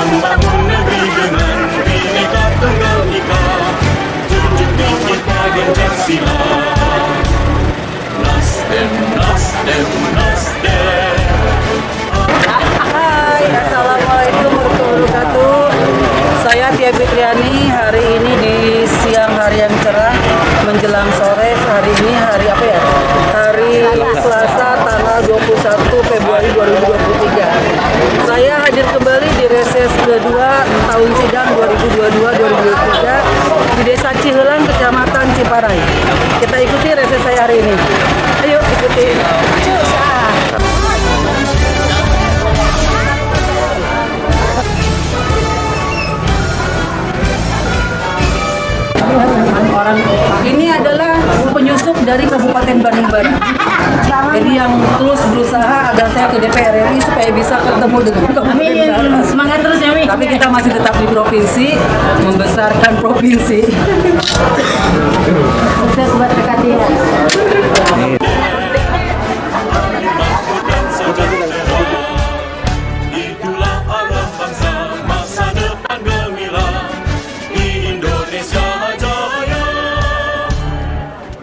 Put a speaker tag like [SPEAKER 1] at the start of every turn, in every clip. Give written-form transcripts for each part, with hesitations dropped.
[SPEAKER 1] membangun negeri dengan Bhinneka Tunggal Ika, junjung tinggi Pancasila. Nasdem, Nasdem, Nasdem.
[SPEAKER 2] Hai, assalamualaikum warahmatullahi wabarakatuh. Saya Tia Fitriani. Hari ini di siang hari yang cerah menjelang sore. Hari ini hari apa ya? Hari Selasa tanggal 21 Februari 2023. Saya hadir kembali di reses kedua tahun sidang 2022-2023 di Desa Cihelang, Kecamatan Ciparai. Kita ikuti reses saya hari ini. Ayo ikuti. Ini adalah penyusup dari Kabupaten Bandung Barat. Jadi yang terus berusaha agar saya ke DPR RI supaya bisa ketemu dengan Kabupaten Barat. Semangat terus ya, Mi. Tapi kita masih tetap di provinsi, membesarkan provinsi. Sukses buat rekan-rekan.
[SPEAKER 1] Itulah arah bangsa, masa depan gemilang di Indonesia Jaya.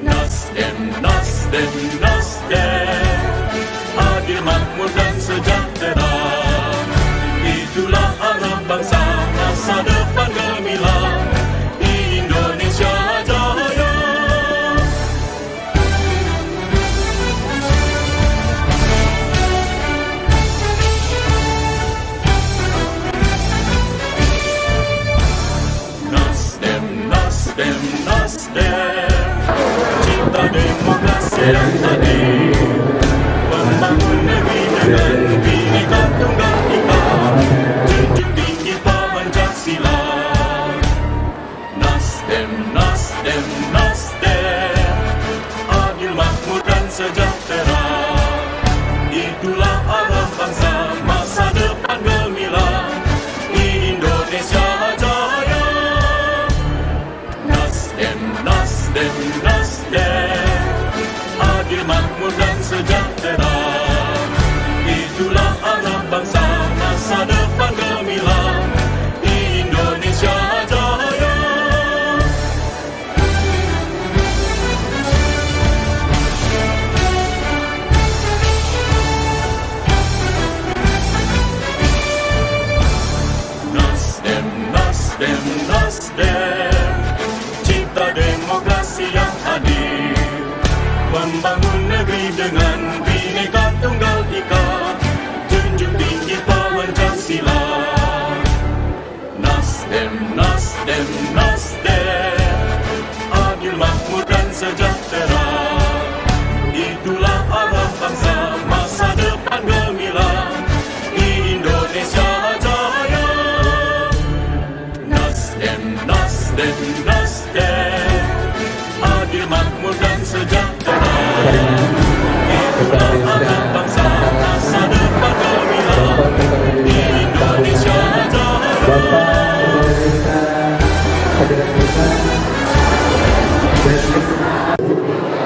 [SPEAKER 1] Nasdem, Nasdem, Nasdem, adil, makmur dan sejahtera. Itulah arah bangsa, masa depan gemilang di Indonesia Jaya. Nasdem, Nasdem, Nasdem, cinta demokrasi yang adil, membangun negeri dengan Bhinneka Tunggal Ika, junjung tinggi Pancasila. Nasdem, Nasdem, Nasdem, adil, makmur dan sejahtera. Itulah arah bangsa, masa depan gemilang di Indonesia Jaya. Nasdem, Nasdem, Nasdem, adil, makmur dan sejahtera. Itulah arah bangsa, masa depan gemilang di Indonesia Jaya. Nasdem, Nasdem, Nasdem, cipta demokrasi yang adil, membangun negeri dengan Bhinneka Tunggal Ika, junjung tinggi Pancasila. Nasdem, Nasdem, Nasdem, adil, makmur dan sejahtera. Itulah arah bangsa, masa depan gemilang di Indonesia Jaya. Nasdem, Nasdem, Nasdem, adil, makmur dan sejahtera. Itulah arah bangsa, masa depan gemilang di Indonesia Jaya.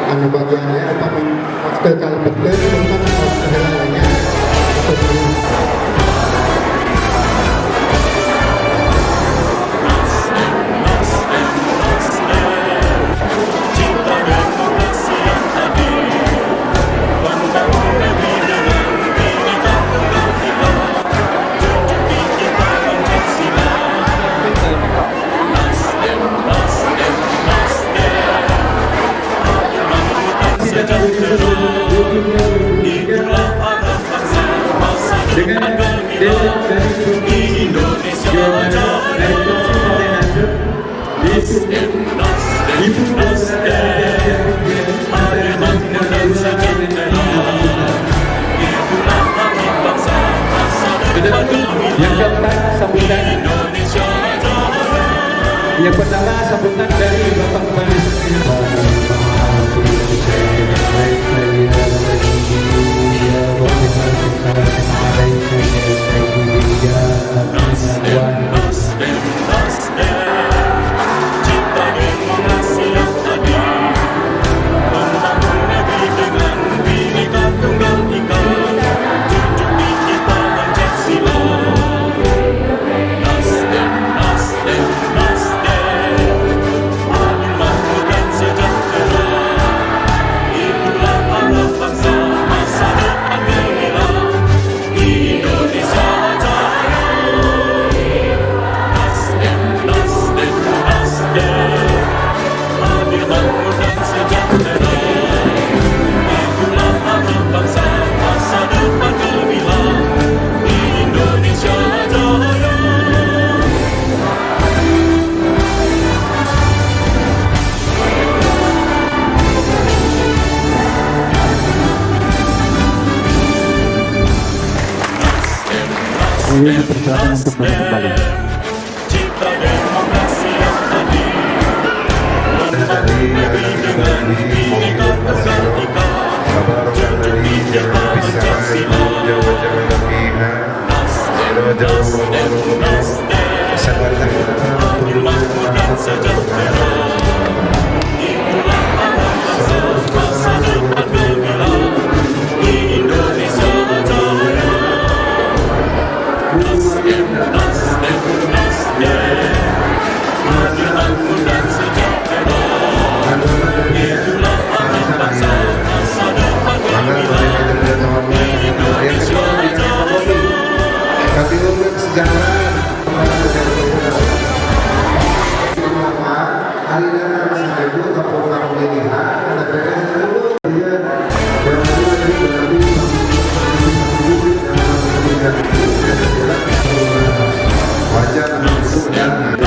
[SPEAKER 3] Anu bagiannya apa maksud kalau betul tentang kehilangannya
[SPEAKER 1] Cinta demokrasi yang adil, membangun negeri dengan Bhinneka Tunggal Ika, junjung tinggi Pancasila. Nasdem, Nasdem, Nasdem, adil, makmur dan sejahtera. Itulah arah bangsa, masa depan gemilang di Indonesia Jaya. Nasdem, Nasdem, Nasdem, adil, makmur dan sejahtera. Itulah arah bangsa, masa depan gemilang
[SPEAKER 4] Yang keempat,
[SPEAKER 1] di
[SPEAKER 4] sambutan.
[SPEAKER 1] Indonesia Jaya.
[SPEAKER 4] Yang pertama, sambutan dari Bapak Kepala
[SPEAKER 1] Nasdem, Nasdem, Nasdem, cipta demokrasi yang adil, membangun negeri dengan Bhinneka Tunggal Ika, junjung tinggi Pancasila. Ini persilakan untuk duduk kembali. Cipta demokrasi yang adil.
[SPEAKER 5] Tadi yang Bineka Tunggal Ika. Kabar tadi jangan bicara itu jauh-jauh lebihnya. Jauh-jauh sabar
[SPEAKER 1] Itulah mudah sejahtera. Itulah arah masa depan gemilang. Indonesia Jaya. Nasdem, Nasdem, Nasdem. Keadilan mudah sejahtera. Itulah arah masa depan gemilang. Indonesia Jaya.
[SPEAKER 5] tapi untuk sejarah wajar untuk dan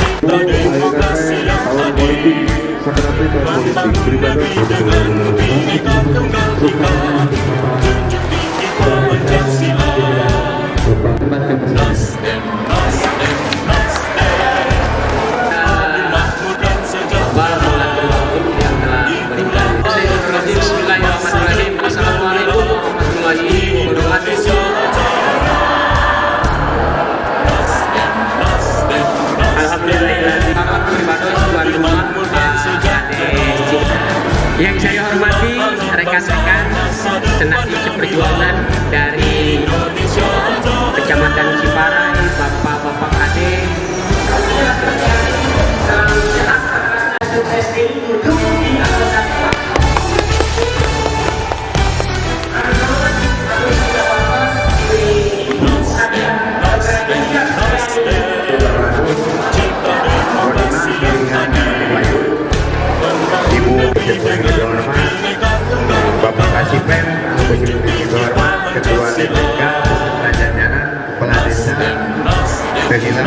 [SPEAKER 1] Cipta demokrasi yang adil. Membangun negeri dengan Bineka Tunggal Ika. Junjung tinggi Pancasila. Nasdem, Nasdem, Nasdem. Keadilan mudah sejahtera. Itulah
[SPEAKER 6] Bismillahirrahmanirrahim. Assalamualaikum warahmatullahi wabarakatuh. Yang saya hormati rekan-rekan senat perjuangan dari Kecamatan Ciparai, Bapak-bapak Kadek,
[SPEAKER 5] Bapak Kasipen, Ketua DPK, beserta jajaran Kepala Desa, Pimpinan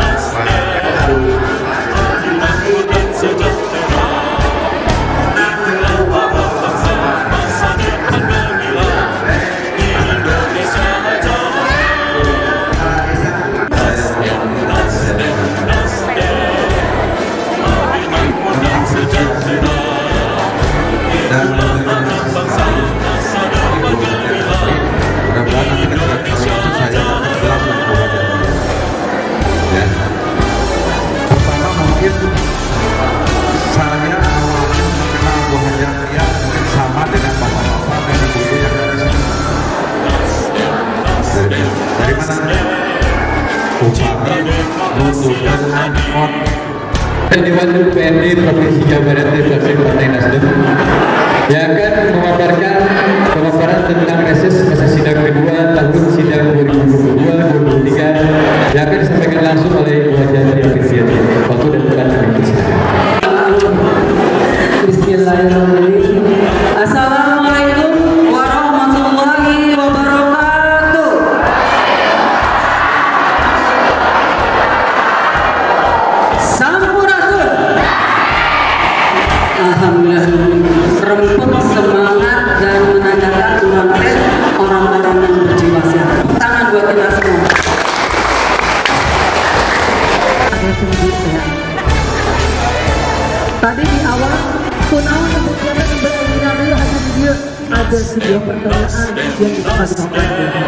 [SPEAKER 5] saya awalnya mengenal Bu Hajar Ria mungkin sama dengan bapak-bapak dan ibu-ibu yang ada di sini. Dari mana? Upaya mengusulkan angkot
[SPEAKER 4] Dewan DPRD Provinsi Jawa Barat fraksi Partai Nasdem yang akan memaparkan pemaparan tentang reses masa sidang kedua tahun sidang 2022-2023 yang akan disampaikan langsung oleh Bu Hajar Ria Fitriani. Waktu dan tempat dipersilakan.
[SPEAKER 2] Bismillahirrahmanirrahim. Assalamualaikum warahmatullahi wabarakatuh. Sampurasun. Alhamdulillah, remput semangat dan menandakan ulang orang-orang yang berjiwa sehat. Tangan buat kita semua.
[SPEAKER 7] Tadi di awal Kunaon yang berkaitan dengan hanya dia ada sebuah pertanyaan yang disampaikan.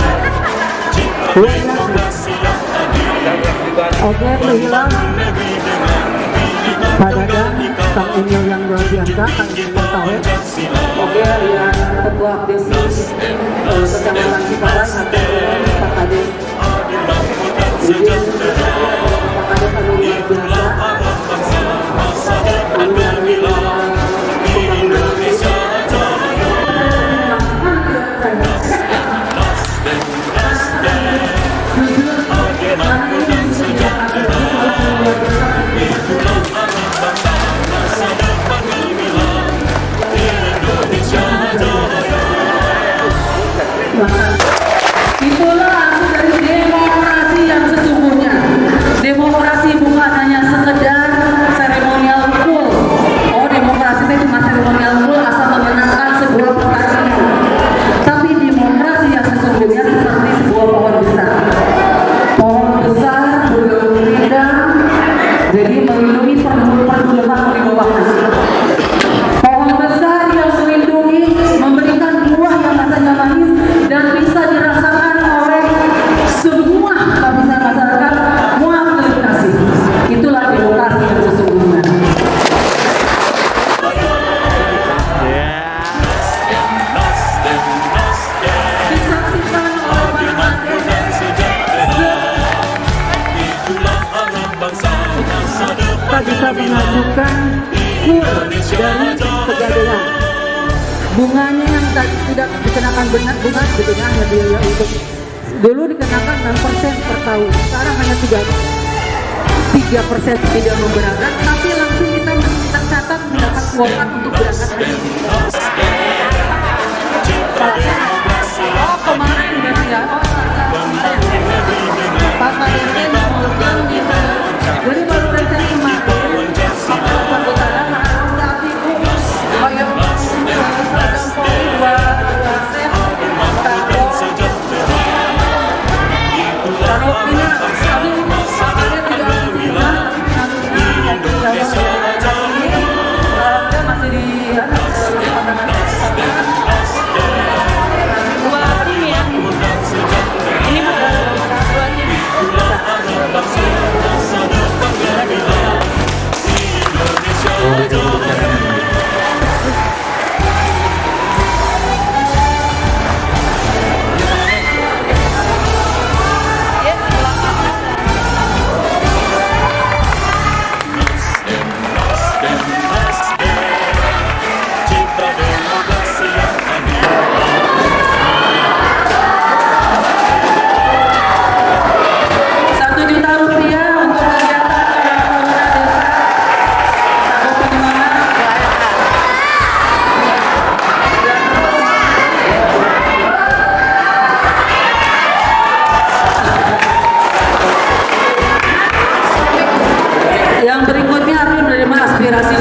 [SPEAKER 7] Oke, hilang. Padahal Kang Emil yang luar biasa, Kang Emil tahu.
[SPEAKER 2] Oke, yang ketua Desis Kecamatan Ciparai, Pak Kade. Pak Kade kan luar biasa. Itulah arti dari demokrasi yang sesungguhnya. Demokrasi bukan hanya sekedar seremonial full. Oh, demokrasi itu cuma seremonial full asal memenangkan sebuah pertandingan. Tapi demokrasi yang sesungguhnya
[SPEAKER 7] seperti sebuah pohon besar. Pohon besar berdaun rindang, jadi melindungi perdu lemak di bawahnya. Pohon besar yang melindungi, memberikan buah yang rasanya manis dan bisa dirasakan oleh semua lapisan masyarakat mewakili Bekasi. Itulah demokrasi yang sesungguhnya. Disaksikan oleh para kita bisa mengajukan kur dari Pegadaian. Bunganya yang tidak dikenakan bunga sebetulnya hanya biaya untuk dulu dikenakan 6% per tahun, sekarang hanya 3% tidak memberatkan, tapi langsung kita tercatat mendapat kuota untuk berangkat haji. Oh kemarin udah ya, Pak Kadesi mengusulkan bisa, jadi baru reses kemarin.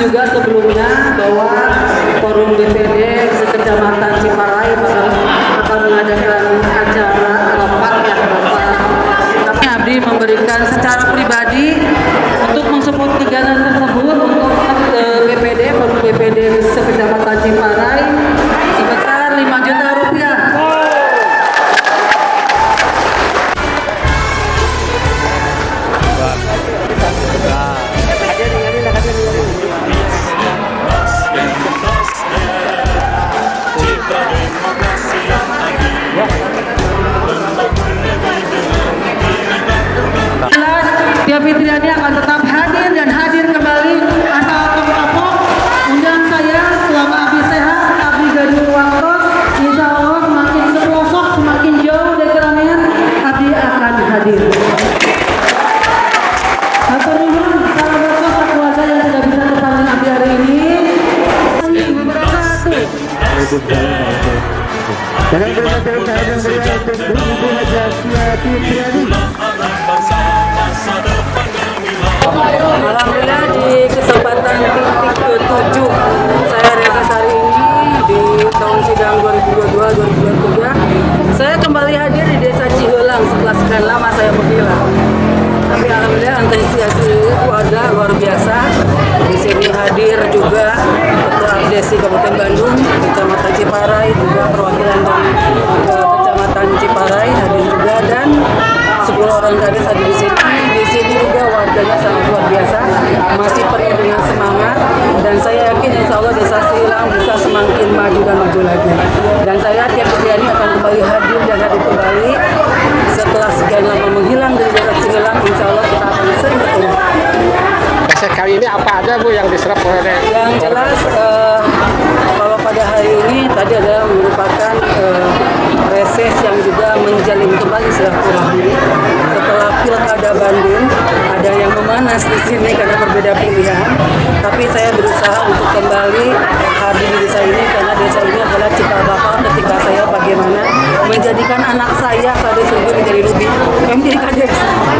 [SPEAKER 7] Juga sebelumnya bahwa forum DPD sekecamatan Ciparai akan mengadakan acara rapat ya Bapak. Abdi memberikan secara pribadi untuk mensupport kegiatan tersebut untuk BPD forum BPD sekecamatan Ciparai sebesar 5 juta rupiah. Tia Fitriani akan tetap hadir dan hadir kembali asal kapok. Undang saya selama Abdi sehat, Abdi Gadul waktu, insya Allah semakin sepelosok, semakin jauh dari keramaian, Abdi akan hadir. Hatur nuhun salam berkah keluarga yang tidak bisa terpanggil Abdi hari ini. Dengan berbagai cara yang berbeda untuk Haji Tia Fitriani.
[SPEAKER 2] Alhamdulillah di kesempatan titik ke-7 saya reses hari ini di tahun sidang 2022-2023 saya kembali hadir di Desa Cihelang setelah sekian lama saya menghilang. Tapi alhamdulillah antusiasi keluarga luar biasa. Di sini hadir juga Ketua Desi Kabupaten Bandung, Kecamatan Ciparai, juga perwakilan dari Kecamatan Ciparai hadir juga dan 10 orang gadis hadir di sini. Di sini juga warganya sangat luar biasa, masih penuh dengan semangat dan saya yakin insya Allah Desa Cihelang bisa semakin maju dan maju lagi. Dan saya Tia Fitriani akan kembali hadir dan hadir kembali setelah sekian lama menghilang dari Desa Cihelang. Insya Allah kita akan sering bertemu.
[SPEAKER 8] Kali ini apa aja Bu yang diserap oleh?
[SPEAKER 2] Yang jelas kalau pada hari ini tadi ada merupakan reses yang juga menjalin kembali silaturahmi setelah Pilkada Bandung. Ada yang memanas di sini karena berbeda pilihan, tapi saya berusaha untuk kembali hadir di desa ini karena desa ini adalah cikal bakal ketika saya bagaimana menjadikan anak saya Kades Ruby menjadi Ruby, menjadi Kades.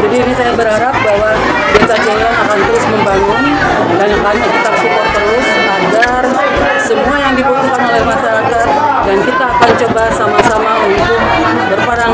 [SPEAKER 2] Jadi ini saya berharap bahwa Desa Cihelang akan terus membangun dan akan kita support terus agar semua yang dibutuhkan oleh masyarakat dan kita akan coba sama-sama untuk berperang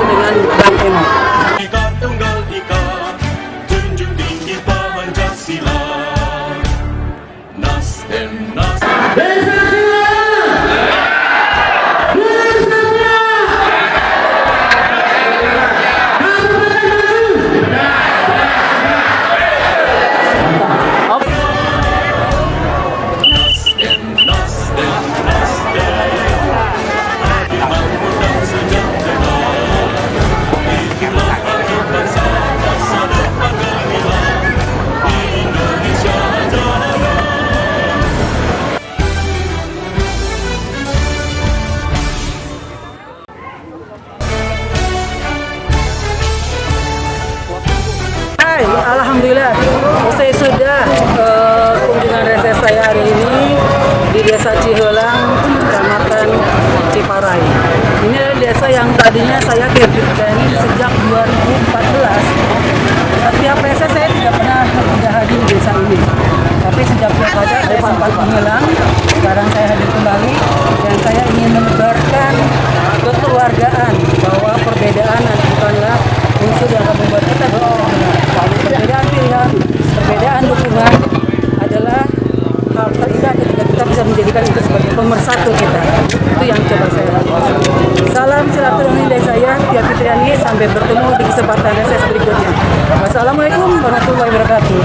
[SPEAKER 2] Alhamdulillah, usai sudah kunjungan reses saya hari ini di Desa Cihelang, Kecamatan Ciparai. Ini adalah desa yang tadinya saya ini sejak 2014. Setiap reses saya tidak pernah hadir di desa ini. Tapi sejak pilkada saya sempat menghilang, sekarang saya hadir kembali dan saya ingin menebarkan kekeluargaan bahwa perbedaan bukanlah unsur yang akan membuat kita berbeda. Perbedaan pilihan, perbedaan dukungan adalah hal terindah ketika kita bisa menjadikan itu sebagai pemersatu kita. Itu yang coba saya lakukan. Salam silaturahmi dari saya, Tia Fitriani. Sampai bertemu di kesempatan reses berikutnya. Wassalamualaikum warahmatullahi wabarakatuh.